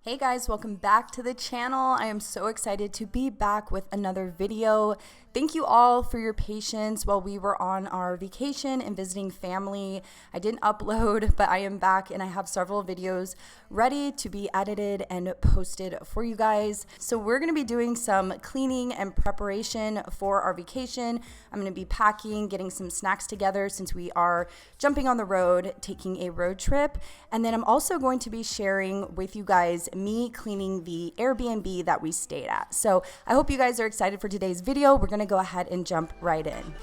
Hey guys, welcome back to the channel. I am so excited to be back with another video. Thank you all for your patience while we were on our vacation and visiting family. I didn't upload, but I am back and I have several videos ready to be edited and posted for you guys. So we're gonna be doing some cleaning and preparation for our vacation. I'm gonna be packing, getting some snacks together since we are jumping on the road, taking a road trip. And then I'm also going to be sharing with you guys me cleaning the Airbnb that we stayed at. So I hope you guys are excited for today's video. We're gonna go ahead and jump right in.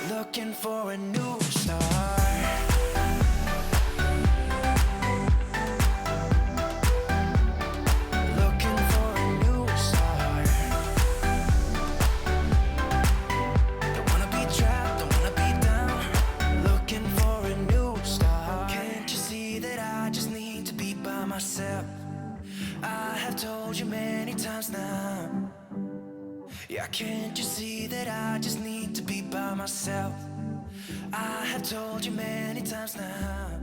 Looking for a new start. Now, yeah, can't you see that I just need to be by myself? I have told you many times now.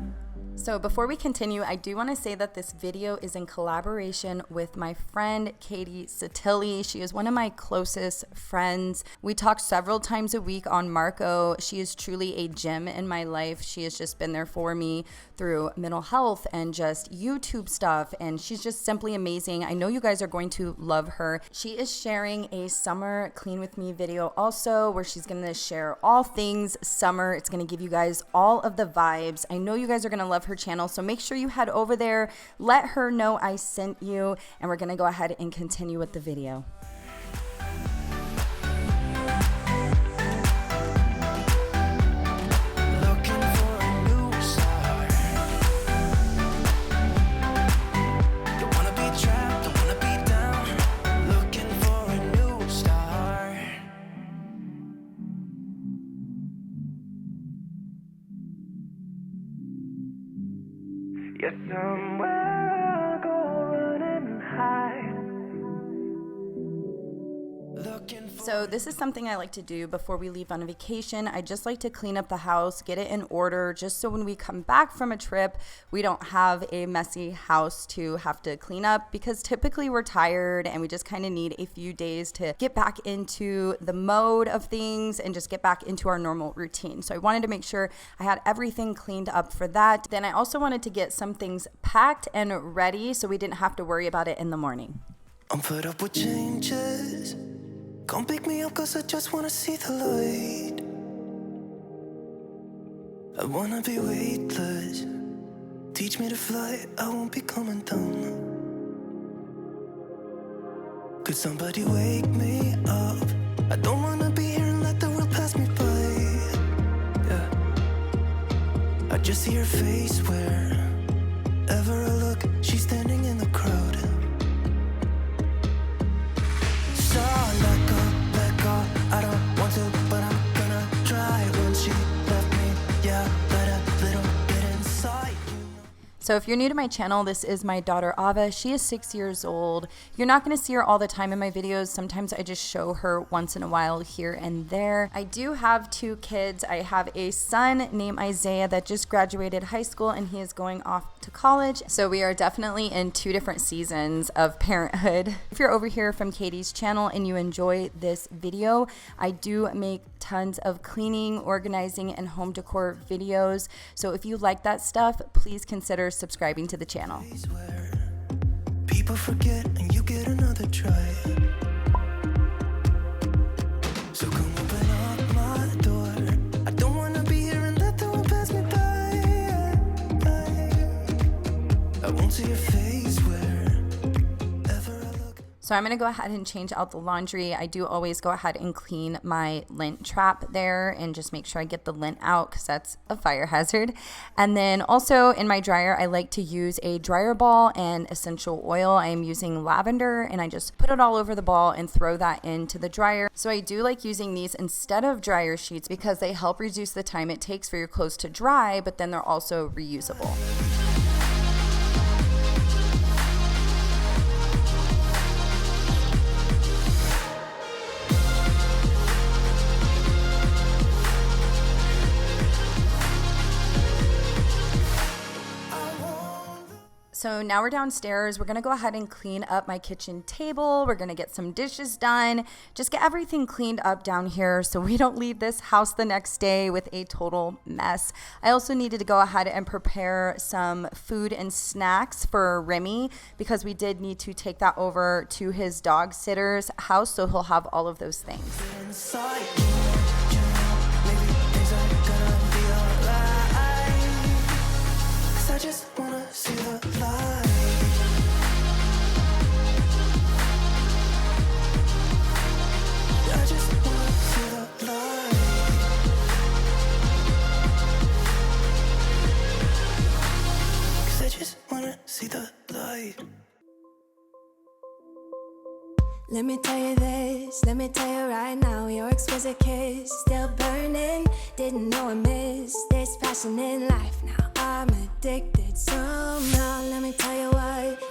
So before we continue, I do want to say that this video is in collaboration with my friend Katie Satilli. She is one of my closest friends. We talk several times a week on Marco. She is truly a gem in my life. She has just been there for me through mental health and just YouTube stuff, and she's just simply amazing. I know you guys are going to love her. She is sharing a summer clean with me video also, where she's going to share all things summer. It's going to give you guys all of the vibes. I know you guys are going to love her channel, so make sure you head over there, let her know I sent you, and we're gonna go ahead and continue with the video. Yeah, somewhere I'll go running and hide. So this is something I like to do before we leave on a vacation. I just like to clean up the house, get it in order, just so when we come back from a trip, we don't have a messy house to have to clean up, because typically we're tired and we just kind of need a few days to get back into the mode of things and just get back into our normal routine. So I wanted to make sure I had everything cleaned up for that. Then I also wanted to get some things packed and ready so we didn't have to worry about it in the morning. I'm fed up with changes. Come pick me up, cause I just wanna see the light. I wanna be weightless. Teach me to fly, I won't be coming down. Could somebody wake me up? I don't wanna be here and let the world pass me by. Yeah. I just see her face wherever I look. She's standing in the crowd. So let go, I don't want to, but I'm gonna try. When she left me, yeah, let a little bit inside, you know. So if you're new to my channel, this is my daughter Ava. She is 6 years old. You're not going to see her all the time in my videos. Sometimes I just show her once in a while here and there. I do have two kids. I have a son named Isaiah that just graduated high school and he is going off to college. So we are definitely in two different seasons of parenthood. If you're over here from Katie's channel and you enjoy this video, I do make tons of cleaning, organizing, and home decor videos. So if you like that stuff, please consider subscribing to the channel. People forget and you get another try. So come open up my door. I don't wanna be here and let the world pass me by. I won't see your face wherever I look. So I'm going to go ahead and change out the laundry. I do always go ahead and clean my lint trap there and just make sure I get the lint out because that's a fire hazard. And then also in my dryer, I like to use a dryer ball and essential oil. I am using lavender and I just put it all over the ball and throw that into the dryer. So I do like using these instead of dryer sheets because they help reduce the time it takes for your clothes to dry, but then they're also reusable. So now we're downstairs. We're going to go ahead and clean up my kitchen table. We're going to get some dishes done. Just get everything cleaned up down here so we don't leave this house the next day with a total mess. I also needed to go ahead and prepare some food and snacks for Remy because we did need to take that over to his dog sitter's house, so he'll have all of those things. I just wanna see the light. I just wanna see the light. 'Cause I just wanna see the light. Let me tell you this, let me tell you right now, your exquisite kiss still burning. Didn't know I missed this passion in life. Now I'm addicted somehow. Let me tell you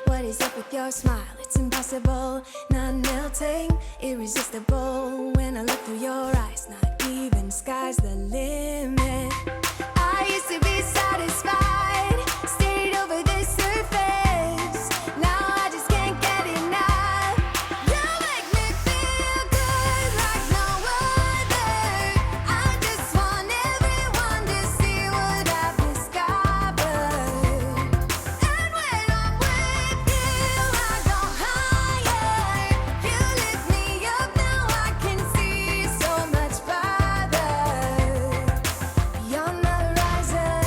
what is up with your smile? It's impossible, not melting, irresistible. When I look through your eyes, not even sky's the limit. I used to be satisfied, stayed over the surface. Now I just can't get enough. You make me feel good like no other. I just want everyone to see what I've discovered. And when I'm with you, I go higher. You lift me up, now I can see so much farther. Beyond the horizon.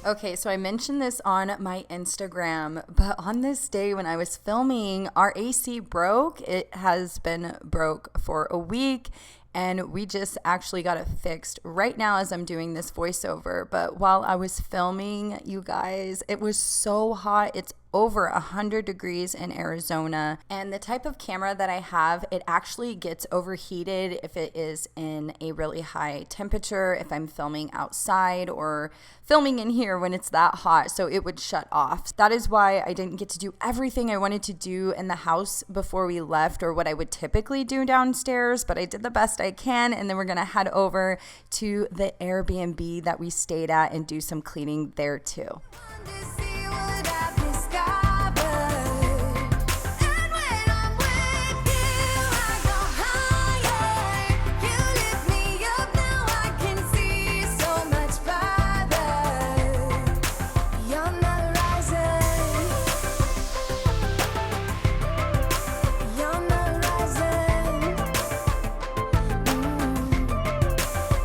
Okay, so I mentioned this on my Instagram, but on this day when I was filming, our AC broke. It has been broke for a week, and we just actually got it fixed right now as I'm doing this voiceover. But while I was filming, you guys, it was so hot. It's over 100 degrees in Arizona, and the type of camera that I have, it actually gets overheated if it is in a really high temperature, if I'm filming outside or filming in here when it's that hot, so it would shut off. That is why I didn't get to do everything I wanted to do in the house before we left, or what I would typically do downstairs, but I did the best I can, and then we're gonna head over to the Airbnb that we stayed at and do some cleaning there too. To see what I've discovered. And when I'm with you, I go higher. You lift me up, now I can see so much farther. Beyond the horizon. Beyond the horizon.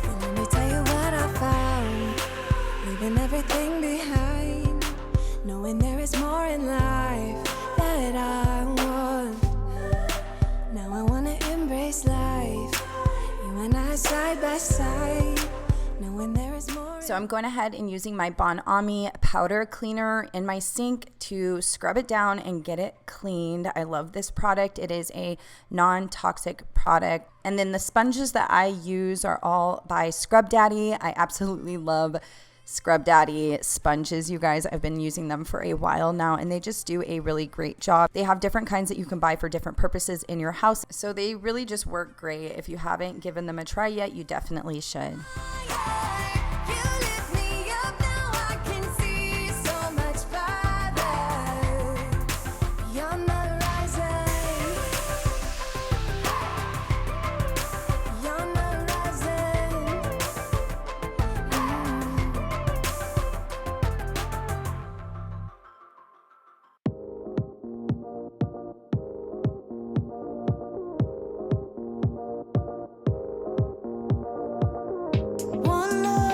And let me tell you what I found. Leaving everything behind, knowing there is more in life that I want. Now I wanna embrace life, you and I side by side, knowing there is more. So I'm going ahead and using my Bon Ami powder cleaner in my sink to scrub it down and get it cleaned. I love this product. It is a non-toxic product. And then the sponges that I use are all by Scrub Daddy. I absolutely love Scrub Daddy sponges, you guys. I've been using them for a while now, and they just do a really great job. They have different kinds that you can buy for different purposes in your house, so they really just work great. If you haven't given them a try yet, you definitely should. You lift me up, now I can see so much farther. Beyond the horizon. Beyond the horizon. One love.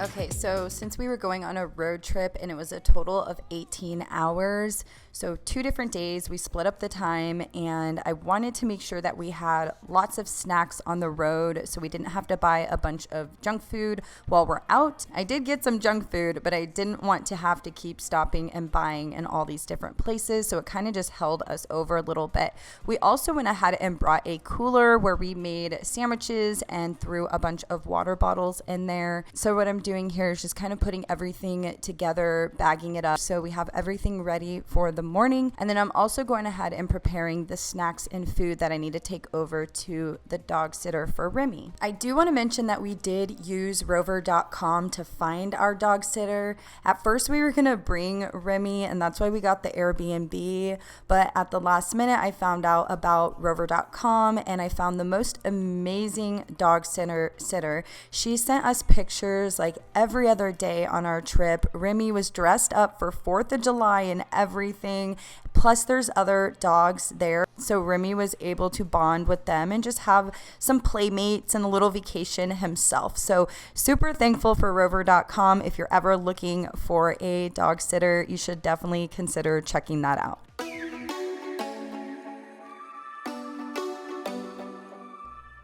Okay, so since we were going on a road trip and it was a total of 18 hours, so 2 different days, we split up the time, and I wanted to make sure that we had lots of snacks on the road so we didn't have to buy a bunch of junk food while we're out. I did get some junk food, but I didn't want to have to keep stopping and buying in all these different places, so it kind of just held us over a little bit. We also went ahead and brought a cooler where we made sandwiches and threw a bunch of water bottles in there. So what I'm doing here is just kind of putting everything together, bagging it up so we have everything ready for the morning. And then I'm also going ahead and preparing the snacks and food that I need to take over to the dog sitter for Remy. I do want to mention that we did use rover.com to find our dog sitter. At first we were going to bring Remy, and that's why we got the Airbnb, but at the last minute I found out about rover.com and I found the most amazing dog sitter. She sent us pictures like every other day on our trip. Remy was dressed up for 4th of July and everything. Plus there's other dogs there. So Remy was able to bond with them and just have some playmates and a little vacation himself. So super thankful for rover.com. If you're ever looking for a dog sitter, you should definitely consider checking that out.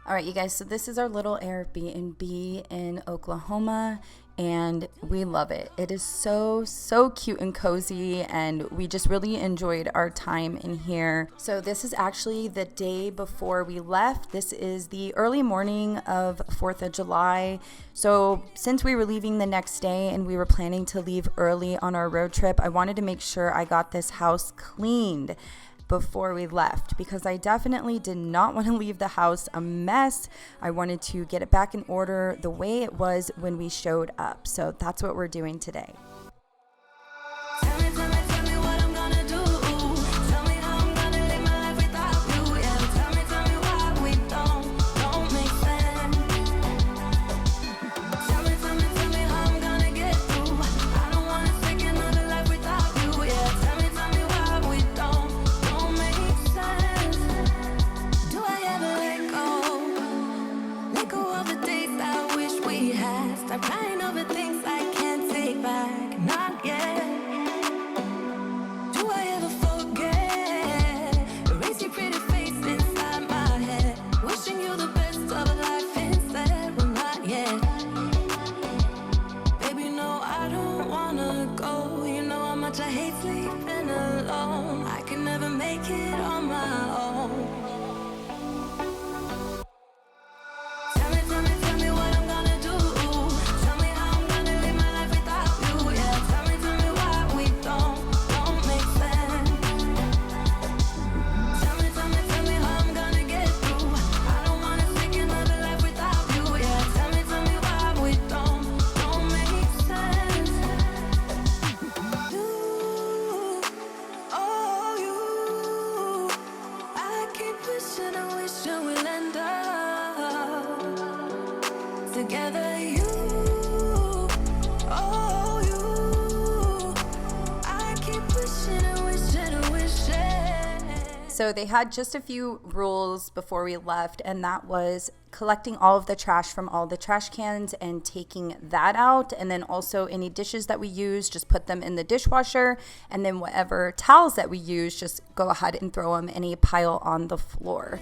All right, you guys, so this is our little Airbnb in Oklahoma, and we love it. It is so cute and cozy, and we just really enjoyed our time in here. So this is actually the day before we left. This is the early morning of 4th of July. So since we were leaving the next day and we were planning to leave early on our road trip, I wanted to make sure I got this house cleaned before we left, because I definitely did not want to leave the house a mess. I wanted to get it back in order the way it was when we showed up. So that's what we're doing today. So they had just a few rules before we left, and that was collecting all of the trash from all the trash cans and taking that out. And then also any dishes that we use, just put them in the dishwasher. And then whatever towels that we use, just go ahead and throw them in a pile on the floor.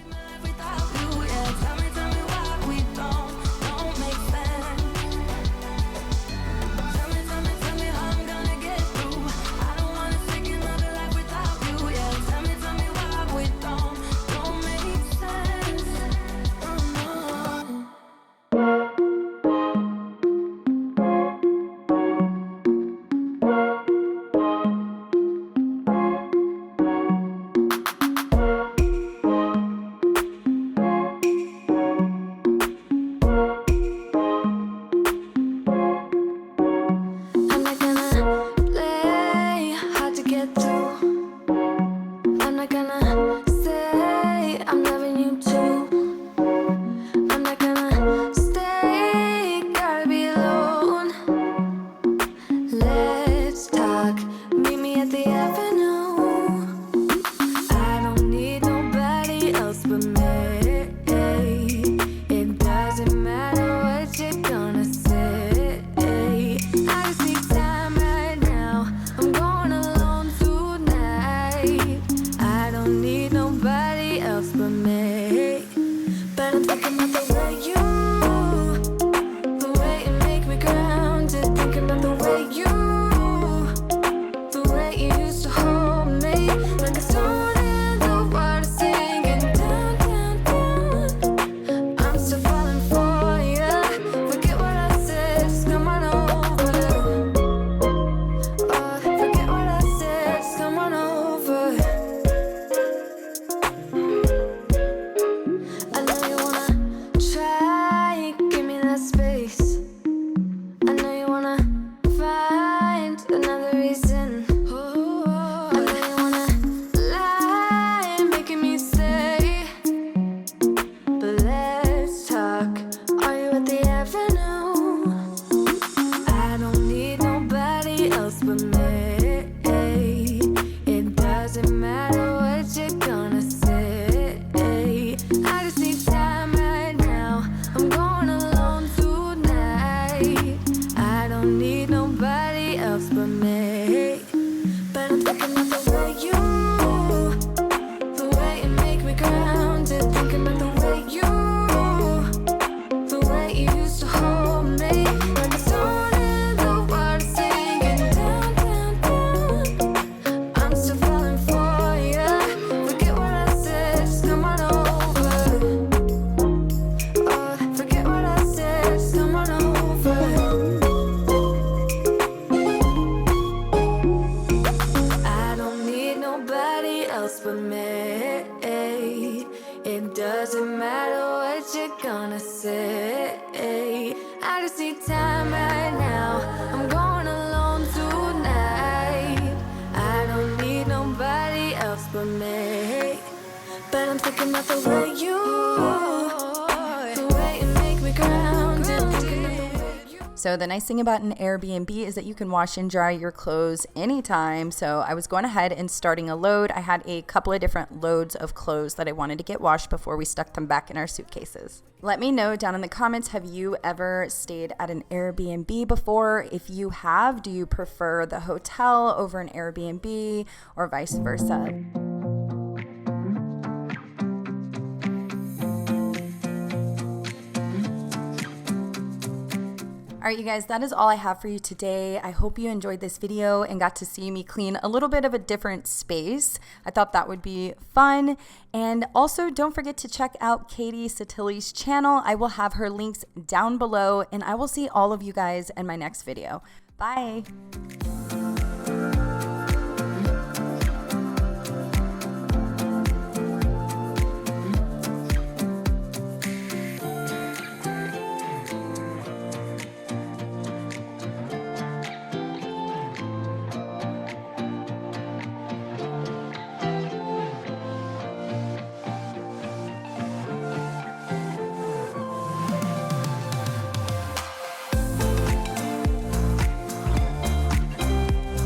about the way you make me grounded. So the nice thing about an Airbnb is that you can wash and dry your clothes anytime. So I was going ahead and starting a load. I had a couple of different loads of clothes that I wanted to get washed before we stuck them back in our suitcases. Let me know down in the comments, have you ever stayed at an Airbnb before? If you have, do you prefer the hotel over an Airbnb or vice versa? All right, you guys, that is all I have for you today. I hope you enjoyed this video and got to see me clean a little bit of a different space. I thought that would be fun. And also, don't forget to check out Katie Satilli's channel. I will have her links down below, and I will see all of you guys in my next video. Bye.